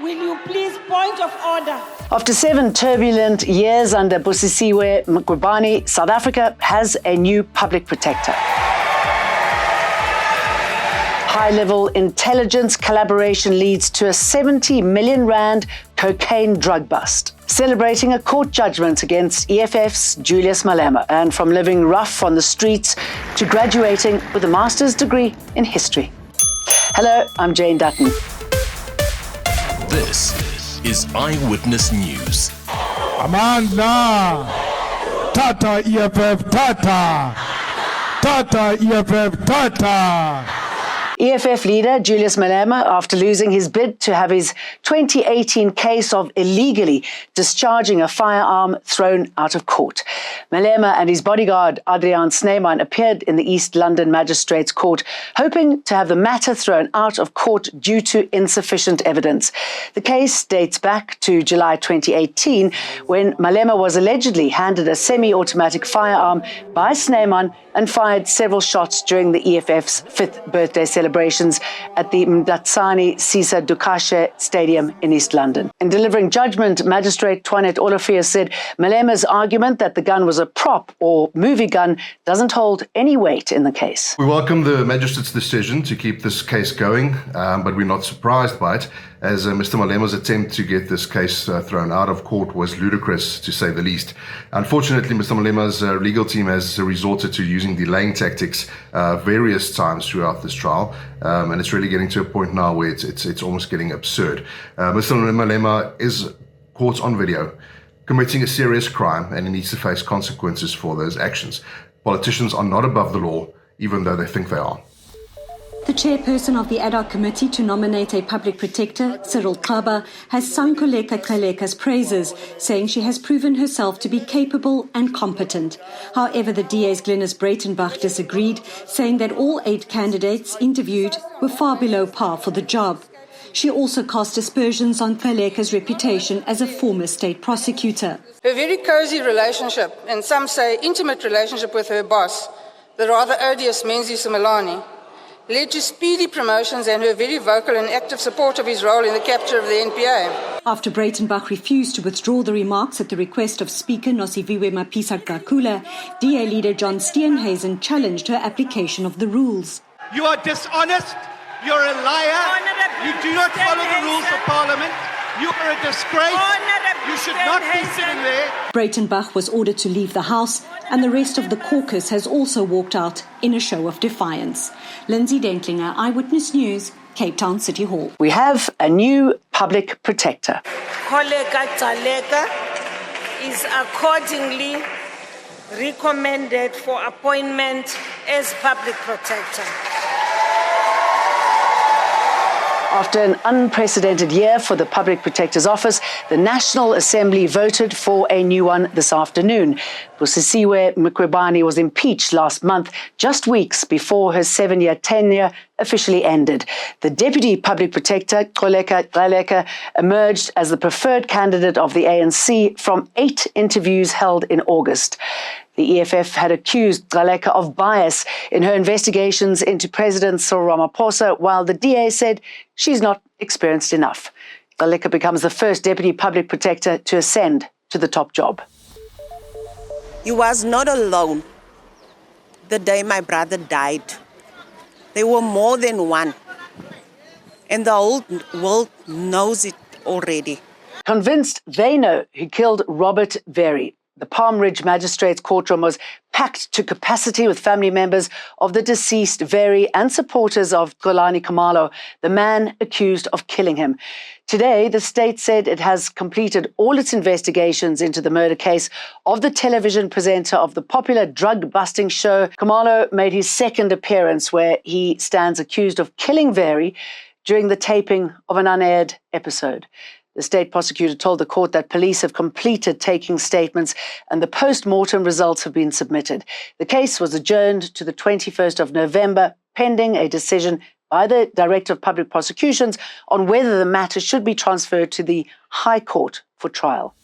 Will you please point of order? After 7 turbulent years under Busisiwe Mqubani, South Africa has a new public protector. High-level intelligence collaboration leads to a 70 million rand cocaine drug bust. Celebrating a court judgment against EFF's Julius Malema, and from living rough on the streets to graduating with a master's degree in history. Hello, I'm Jane Dutton. This is Eyewitness News. Amanda! Tata EFF, Tata! Tata EFF, Tata! EFF leader Julius Malema, after losing his bid to have his 2018 case of illegally discharging a firearm thrown out of court. Malema and his bodyguard Adriaan Snyman appeared in the East London Magistrates Court, hoping to have the matter thrown out of court due to insufficient evidence. The case dates back to July 2018, when Malema was allegedly handed a semi-automatic firearm by Snyman and fired several shots during the EFF's 5th birthday celebrations at the Mdatsani Sisa Dukashe Stadium in East London. In delivering judgment, Magistrate Twanet Olafia said Malema's argument that the gun was a prop or movie gun doesn't hold any weight in the case. We welcome the magistrate's decision to keep this case going, but we're not surprised by it, as Mr. Malema's attempt to get this case thrown out of court was ludicrous, to say the least. Unfortunately, Mr. Malema's legal team has resorted to using delaying tactics various times throughout this trial, and it's really getting to a point now where it's almost getting absurd. Mr. Malema is caught on video committing a serious crime, and he needs to face consequences for those actions. Politicians are not above the law, even though they think they are. The chairperson of the ad hoc committee to nominate a public protector, Cyril Xaba, has sung Xolani's praises, saying she has proven herself to be capable and competent. However, the DA's Glenys Breitenbach disagreed, saying that all 8 candidates interviewed were far below par for the job. She also cast aspersions on Xolani's reputation as a former state prosecutor. Her very cosy relationship, and some say intimate relationship with her boss, the rather odious Menzies Simelane, led to speedy promotions and her very vocal and active support of his role in the capture of the NPA. After Breitenbach refused to withdraw the remarks at the request of Speaker Nosiviwe Mapisa-Qakula, DA leader John Steenhuisen challenged her application of the rules. You are dishonest, you're a liar, you do not follow the rules of Parliament, you are a disgrace, you should not be sitting there. Breitenbach was ordered to leave the House, and the rest of the caucus has also walked out in a show of defiance. Lindsay Dentlinger, Eyewitness News, Cape Town City Hall. We have a new public protector. Koleka Xolani is accordingly recommended for appointment as public protector. After an unprecedented year for the Public Protector's Office, the National Assembly voted for a new one this afternoon. Busisiwe Mqubani was impeached last month, just weeks before her 7-year tenure officially ended. The Deputy Public Protector, Xolani, emerged as the preferred candidate of the ANC from 8 interviews held in August. The EFF had accused Xolani of bias in her investigations into President Cyril Ramaphosa, while the DA said she's not experienced enough. Xolani becomes the first Deputy Public Protector to ascend to the top job. He was not alone the day my brother died. There were more than one. And the whole world knows it already. Convinced they know who killed Robert Very, the Palm Ridge Magistrates courtroom was packed to capacity with family members of the deceased Very and supporters of Xolani Khumalo, the man accused of killing him. Today, the state said it has completed all its investigations into the murder case of the television presenter of the popular drug-busting show. Khumalo made his 2nd appearance, where he stands accused of killing Very during the taping of an unaired episode. The state prosecutor told the court that police have completed taking statements and the post-mortem results have been submitted. The case was adjourned to the 21st of November, pending a decision by the Director of Public Prosecutions on whether the matter should be transferred to the High Court for trial.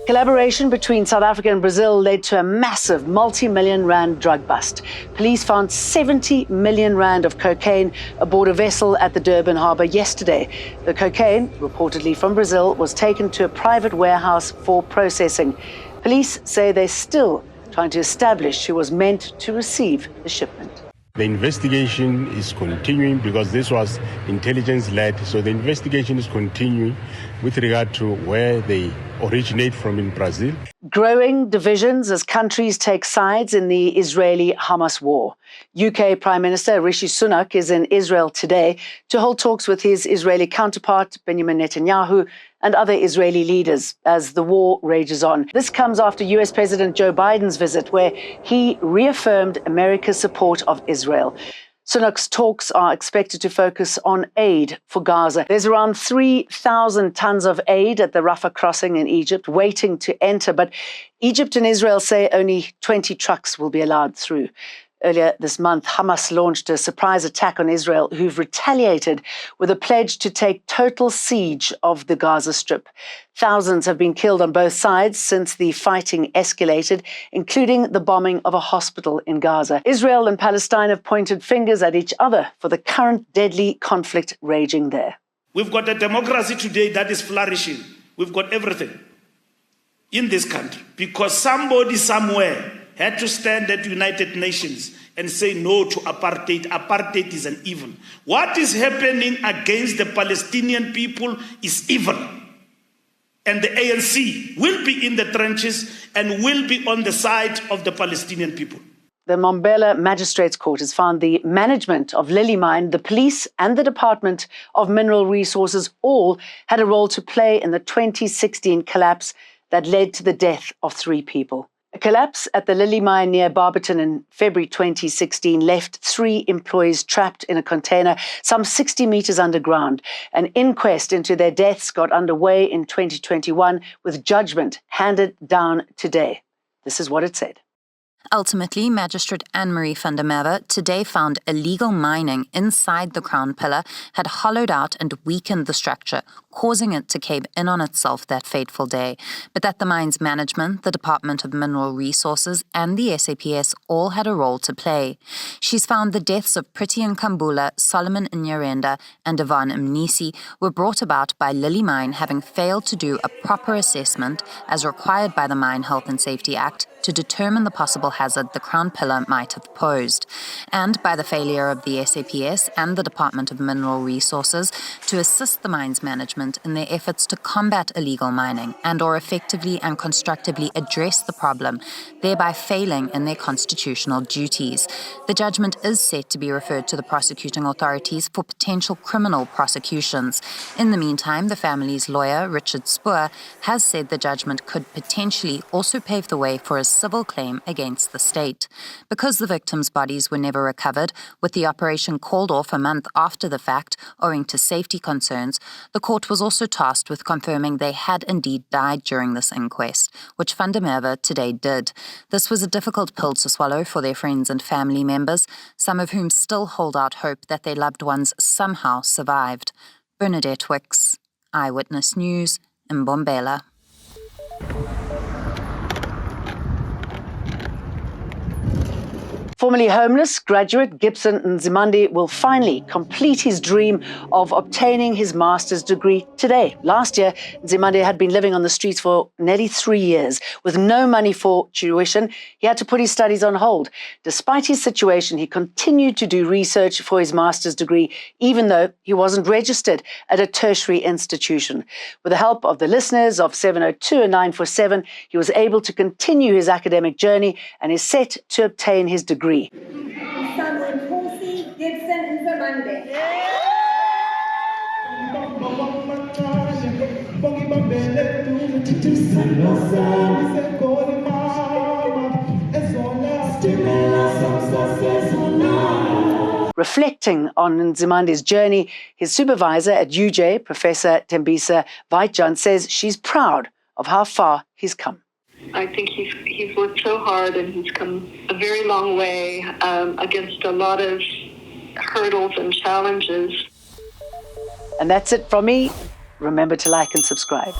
Collaboration between South Africa and Brazil led to a massive multi-million rand drug bust. Police found 70 million rand of cocaine aboard a vessel at the Durban harbour yesterday. The cocaine, reportedly from Brazil, was taken to a private warehouse for processing. Police say they're still trying to establish who was meant to receive the shipment. The investigation is continuing because this was intelligence-led, so the investigation is continuing with regard to where they originate from in Brazil. Growing divisions as countries take sides in the Israeli-Hamas war. UK Prime Minister Rishi Sunak is in Israel today to hold talks with his Israeli counterpart Benjamin Netanyahu and other Israeli leaders as the war rages on. This comes after US President Joe Biden's visit, where he reaffirmed America's support of Israel. Sunak's talks are expected to focus on aid for Gaza. There's around 3,000 tons of aid at the Rafah crossing in Egypt waiting to enter, but Egypt and Israel say only 20 trucks will be allowed through. Earlier this month, Hamas launched a surprise attack on Israel, who've retaliated with a pledge to take total siege of the Gaza Strip. Thousands have been killed on both sides since the fighting escalated, including the bombing of a hospital in Gaza. Israel and Palestine have pointed fingers at each other for the current deadly conflict raging there. We've got a democracy today that is flourishing. We've got everything in this country because somebody somewhere had to stand at the United Nations and say no to apartheid. Apartheid is an evil. What is happening against the Palestinian people is evil. And the ANC will be in the trenches and will be on the side of the Palestinian people. The Mbombela Magistrates Court has found the management of Lily Mine, the police and the Department of Mineral Resources all had a role to play in the 2016 collapse that led to the death of 3 people. A collapse at the Lily Mine near Barberton in February 2016 left 3 employees trapped in a container some 60 metres underground. An inquest into their deaths got underway in 2021 with judgment handed down today. This is what it said. Ultimately, Magistrate Anne-Marie van der Merwe today found illegal mining inside the crown pillar had hollowed out and weakened the structure, causing it to cave in on itself that fateful day, but that the mine's management, the Department of Mineral Resources and the SAPS all had a role to play. She's found the deaths of Priti Nkambula, Solomon Inyarenda and Ivan Mnisi were brought about by Lily Mine having failed to do a proper assessment, as required by the Mine Health and Safety Act, to determine the possible hazard the crown pillar might have posed, and by the failure of the SAPS and the Department of Mineral Resources to assist the mine's management in their efforts to combat illegal mining and or effectively and constructively address the problem, thereby failing in their constitutional duties. The judgment is set to be referred to the prosecuting authorities for potential criminal prosecutions. In the meantime, the family's lawyer, Richard Spoor, has said the judgment could potentially also pave the way for a civil claim against the state. Because the victims' bodies were never recovered, with the operation called off a month after the fact owing to safety concerns, the court was also tasked with confirming they had indeed died during this inquest, which van der Merwe today did. This was a difficult pill to swallow for their friends and family members, some of whom still hold out hope that their loved ones somehow survived. Bernadette Wicks, Eyewitness News, Mbombela. Formerly homeless graduate Gibson Nzimande will finally complete his dream of obtaining his master's degree today. Last year, Nzimande had been living on the streets for nearly 3 years. With no money for tuition, he had to put his studies on hold. Despite his situation, he continued to do research for his master's degree, even though he wasn't registered at a tertiary institution. With the help of the listeners of 702 and 947, he was able to continue his academic journey and is set to obtain his degree. Reflecting on Nzimande's journey, his supervisor at UJ, Professor Tembisa Vaitjan, says she's proud of how far he's come. I think he's worked so hard and he's come a very long way against a lot of hurdles and challenges. And that's it from me. Remember to like and subscribe.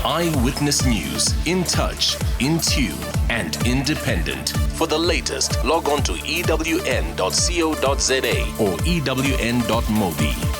Eyewitness News. In touch, in tune, and independent. For the latest, log on to ewn.co.za or ewn.mobi.